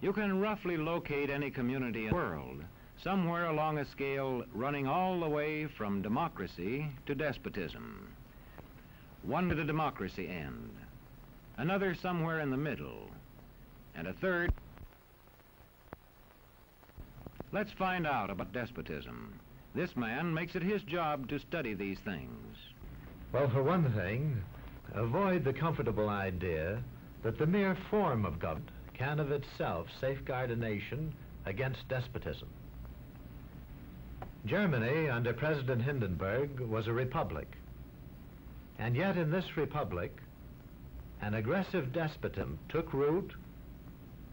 You can roughly locate any community in the world, somewhere along a scale running all the way from democracy to despotism. One to the democracy end, another somewhere in the middle, and a third. Let's find out about despotism. This man makes it his job to study these things. Well, for one thing, avoid the comfortable idea that the mere form of government can of itself safeguard a nation against despotism. Germany, under President Hindenburg, was a republic. And yet in this republic, an aggressive despotism took root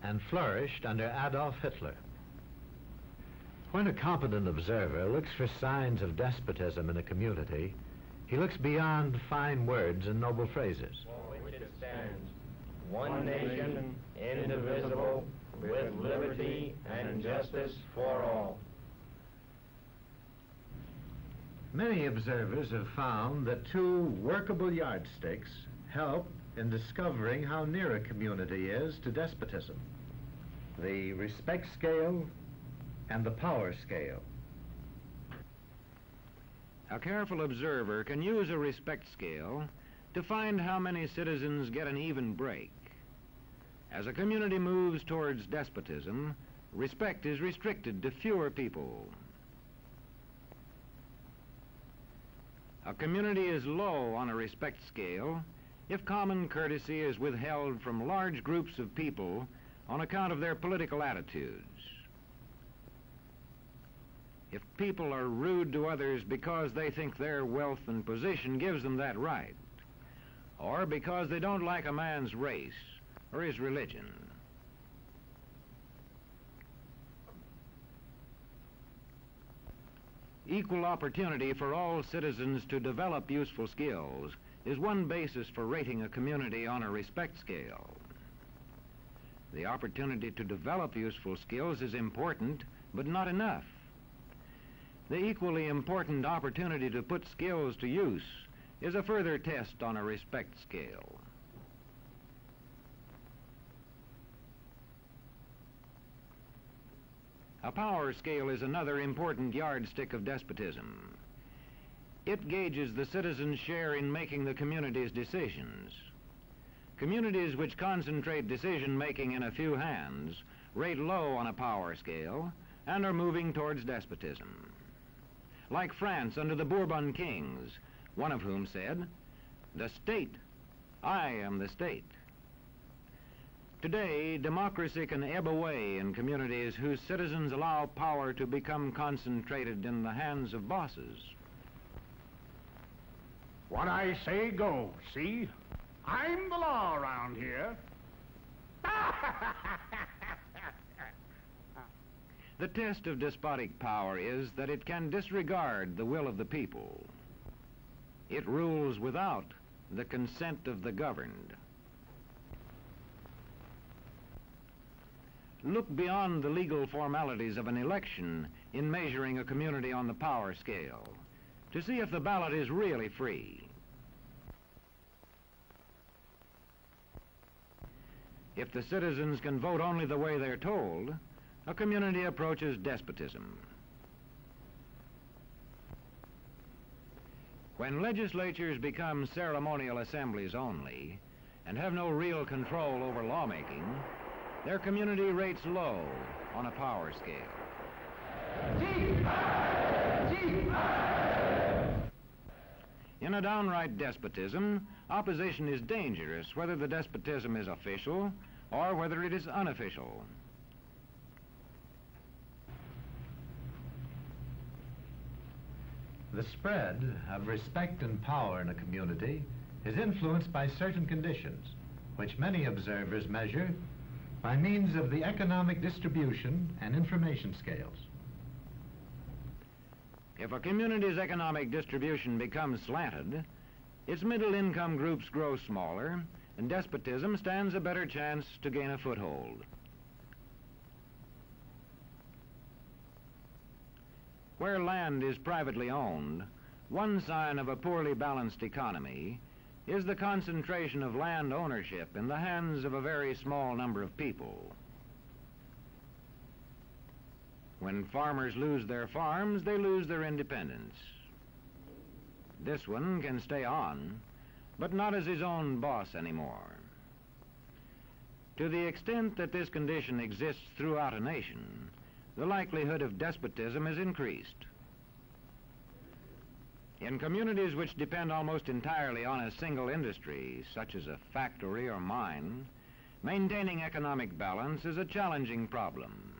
and flourished under Adolf Hitler. When a competent observer looks for signs of despotism in a community, he looks beyond fine words and noble phrases. For which it stands, one nation, indivisible, with liberty and justice for all. Many observers have found that two workable yardsticks help in discovering how near a community is to despotism: the respect scale and the power scale. A careful observer can use a respect scale to find how many citizens get an even break. As a community moves towards despotism, respect is restricted to fewer people. A community is low on a respect scale if common courtesy is withheld from large groups of people on account of their political attitudes. If people are rude to others because they think their wealth and position gives them that right, or because they don't like a man's race or his religion. Equal opportunity for all citizens to develop useful skills is one basis for rating a community on a respect scale. The opportunity to develop useful skills is important, but not enough. The equally important opportunity to put skills to use is a further test on a respect scale. A power scale is another important yardstick of despotism. It gauges the citizens' share in making the community's decisions. Communities which concentrate decision-making in a few hands rate low on a power scale and are moving towards despotism. Like France under the Bourbon kings, one of whom said, "The state, I am the state." Today, democracy can ebb away in communities whose citizens allow power to become concentrated in the hands of bosses. What I say goes, see? I'm the law around here. The test of despotic power is that it can disregard the will of the people. It rules without the consent of the governed. Look beyond the legal formalities of an election in measuring a community on the power scale to see if the ballot is really free. If the citizens can vote only the way they're told, a community approaches despotism. When legislatures become ceremonial assemblies only and have no real control over lawmaking, their community rates low on a power scale. In a downright despotism, opposition is dangerous, whether the despotism is official or whether it is unofficial. The spread of respect and power in a community is influenced by certain conditions, which many observers measure by means of the economic distribution and information scales. If a community's economic distribution becomes slanted, its middle-income groups grow smaller, and despotism stands a better chance to gain a foothold. Where land is privately owned, one sign of a poorly balanced economy is the concentration of land ownership in the hands of a very small number of people. When farmers lose their farms, they lose their independence. This one can stay on, but not as his own boss anymore. To the extent that this condition exists throughout a nation, the likelihood of despotism is increased. In communities which depend almost entirely on a single industry, such as a factory or mine, maintaining economic balance is a challenging problem.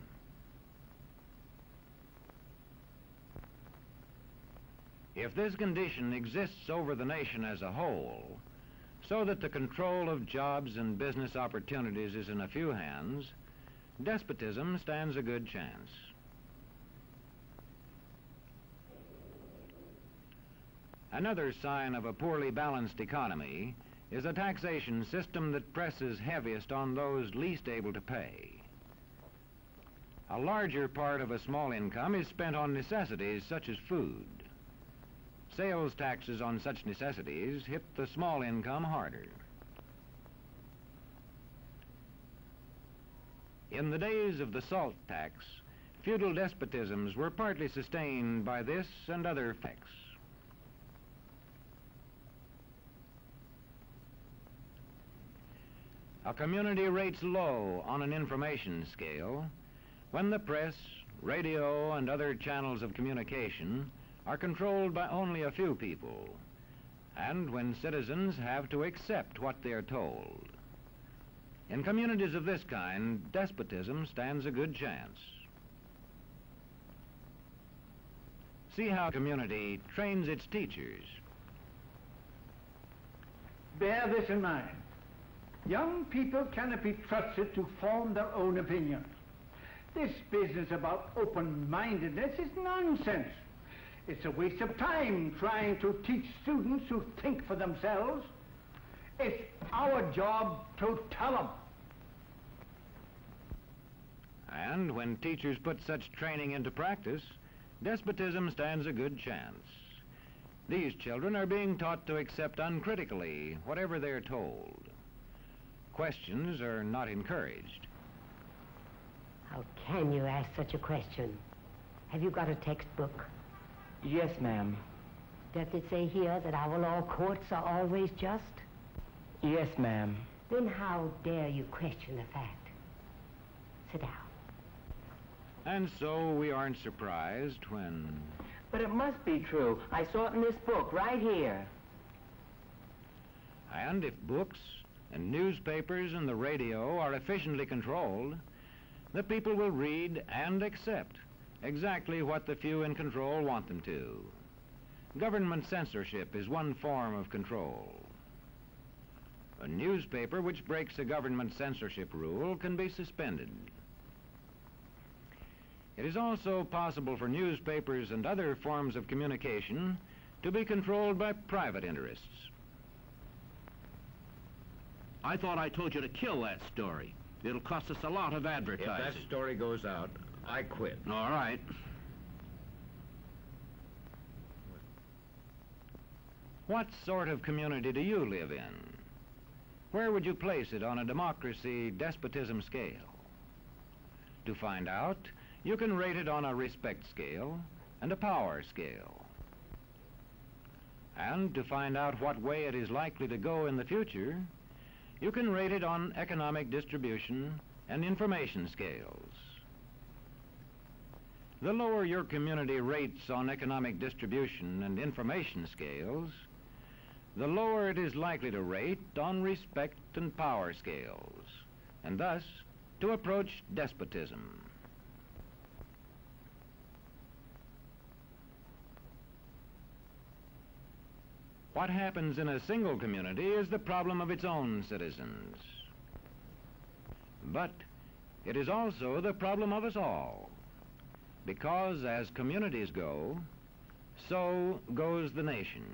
If this condition exists over the nation as a whole, so that the control of jobs and business opportunities is in a few hands, despotism stands a good chance. Another sign of a poorly balanced economy is a taxation system that presses heaviest on those least able to pay. A larger part of a small income is spent on necessities such as food. Sales taxes on such necessities hit the small income harder. In the days of the salt tax, feudal despotisms were partly sustained by this and other effects. A community rates low on an information scale when the press, radio, and other channels of communication are controlled by only a few people, and when citizens have to accept what they are told. In communities of this kind, despotism stands a good chance. See how a community trains its teachers. Bear this in mind. Young people cannot be trusted to form their own opinions. This business about open-mindedness is nonsense. It's a waste of time trying to teach students to think for themselves. It's our job to tell them. And when teachers put such training into practice, despotism stands a good chance. These children are being taught to accept uncritically whatever they're told. Questions are not encouraged. How can you ask such a question? Have you got a textbook? Yes, ma'am. Does it say here that our law courts are always just? Yes, ma'am. Then how dare you question the fact? Sit down. And so we aren't surprised when... But it must be true. I saw it in this book right here. And if books and newspapers and the radio are efficiently controlled, the people will read and accept exactly what the few in control want them to. Government censorship is one form of control. A newspaper which breaks a government censorship rule can be suspended. It is also possible for newspapers and other forms of communication to be controlled by private interests. I thought I told you to kill that story. It'll cost us a lot of advertising. If that story goes out, I quit. All right. What sort of community do you live in? Where would you place it on a democracy-despotism scale? To find out, you can rate it on a respect scale and a power scale. And to find out what way it is likely to go in the future, you can rate it on economic distribution and information scales. The lower your community rates on economic distribution and information scales, the lower it is likely to rate on respect and power scales, and thus to approach despotism. What happens in a single community is the problem of its own citizens. But it is also the problem of us all, because as communities go, so goes the nation.